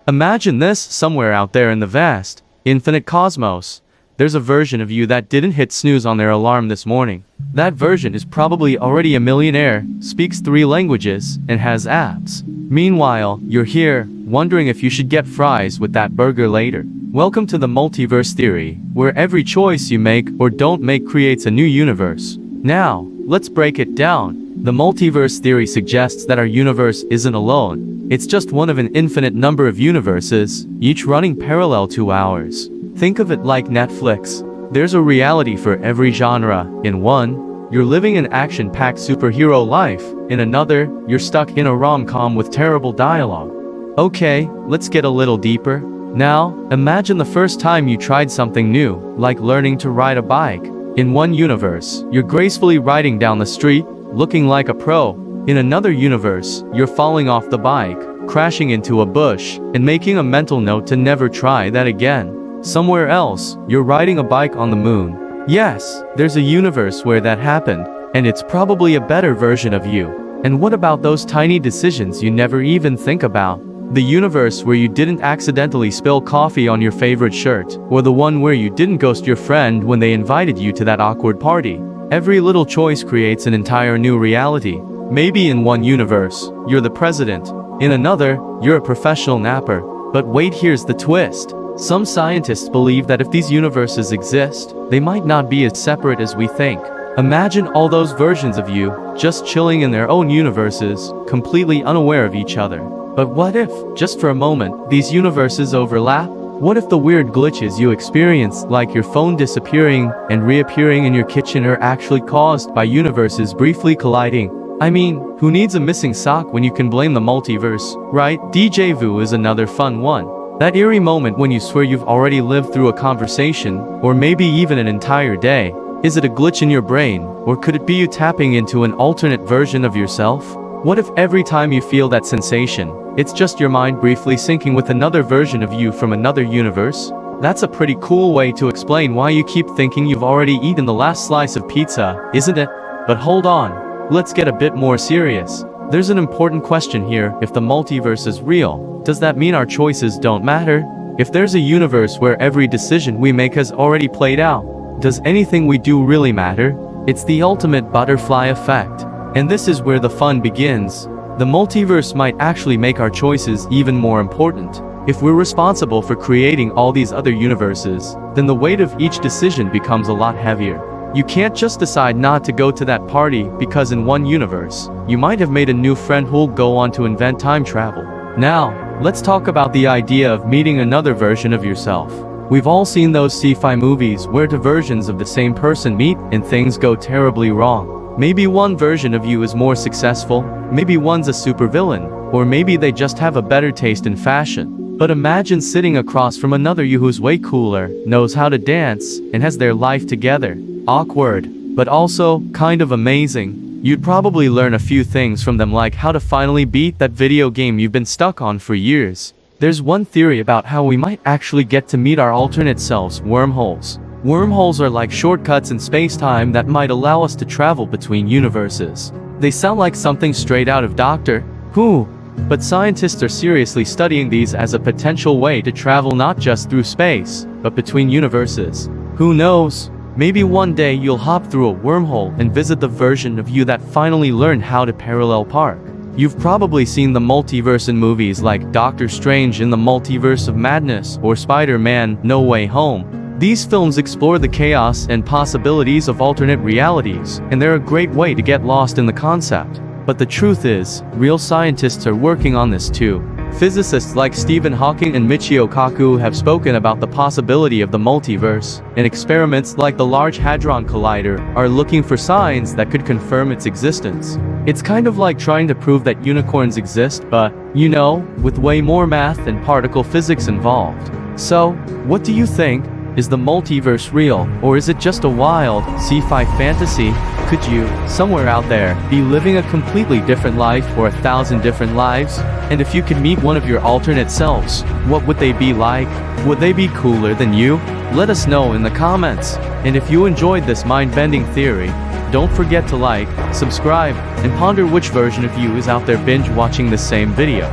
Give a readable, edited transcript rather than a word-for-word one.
Imagine this: somewhere out there in the vast, infinite cosmos, there's a version of you that didn't hit snooze on their alarm this morning. That version is probably already a millionaire, speaks 3 languages, and has abs. Meanwhile, you're here, wondering if you should get fries with that burger later. Welcome to the multiverse theory, where every choice you make or don't make creates a new universe. Now, let's break it down. The multiverse theory suggests that our universe isn't alone. It's just one of an infinite number of universes, each running parallel to ours. Think of it like Netflix. There's a reality for every genre. In one, you're living an action-packed superhero life. In another, you're stuck in a rom-com with terrible dialogue. Okay, let's get a little deeper. Now, imagine the first time you tried something new, like learning to ride a bike. In one universe, you're gracefully riding down the street, looking like a pro. In another universe, you're falling off the bike, crashing into a bush, and making a mental note to never try that again. Somewhere else, you're riding a bike on the moon. Yes, there's a universe where that happened, and it's probably a better version of you. And what about those tiny decisions you never even think about? The universe where you didn't accidentally spill coffee on your favorite shirt, or the one where you didn't ghost your friend when they invited you to that awkward party. Every little choice creates an entire new reality. Maybe in one universe, you're the president. In another, you're a professional napper. But wait, here's the twist. Some scientists believe that if these universes exist, they might not be as separate as we think. Imagine all those versions of you, just chilling in their own universes, completely unaware of each other. But what if, just for a moment, these universes overlap? What if the weird glitches you experience, like your phone disappearing and reappearing in your kitchen, are actually caused by universes briefly colliding? I mean, who needs a missing sock when you can blame the multiverse, right? Déjà vu is another fun one. That eerie moment when you swear you've already lived through a conversation, or maybe even an entire day. Is it a glitch in your brain, or could it be you tapping into an alternate version of yourself? What if every time you feel that sensation, it's just your mind briefly syncing with another version of you from another universe? That's a pretty cool way to explain why you keep thinking you've already eaten the last slice of pizza, isn't it? But hold on, let's get a bit more serious. There's an important question here. If the multiverse is real, does that mean our choices don't matter? If there's a universe where every decision we make has already played out, does anything we do really matter? It's the ultimate butterfly effect. And this is where the fun begins. The multiverse might actually make our choices even more important. If we're responsible for creating all these other universes, then the weight of each decision becomes a lot heavier. You can't just decide not to go to that party because in one universe, you might have made a new friend who'll go on to invent time travel. Now, let's talk about the idea of meeting another version of yourself. We've all seen those sci-fi movies where two versions of the same person meet and things go terribly wrong. Maybe one version of you is more successful, maybe one's a supervillain, or maybe they just have a better taste in fashion. But imagine sitting across from another you who's way cooler, knows how to dance, and has their life together. Awkward, but also kind of amazing. You'd probably learn a few things from them, like how to finally beat that video game you've been stuck on for years. There's one theory about how we might actually get to meet our alternate selves: wormholes. Wormholes are like shortcuts in space-time that might allow us to travel between universes. They sound like something straight out of Doctor Who, but scientists are seriously studying these as a potential way to travel not just through space, but between universes. Who knows? Maybe one day you'll hop through a wormhole and visit the version of you that finally learned how to parallel park. You've probably seen the multiverse in movies like Doctor Strange in the Multiverse of Madness or Spider-Man: No Way Home. These films explore the chaos and possibilities of alternate realities, and they're a great way to get lost in the concept. But the truth is, real scientists are working on this too. Physicists like Stephen Hawking and Michio Kaku have spoken about the possibility of the multiverse, and experiments like the Large Hadron Collider are looking for signs that could confirm its existence. It's kind of like trying to prove that unicorns exist, but, you know, with way more math and particle physics involved. So, what do you think? Is the multiverse real, or is it just a wild, sci-fi fantasy? Could you, somewhere out there, be living a completely different life or 1,000 different lives? And if you could meet one of your alternate selves, what would they be like? Would they be cooler than you? Let us know in the comments. And if you enjoyed this mind-bending theory, don't forget to like, subscribe, and ponder which version of you is out there binge watching the same video.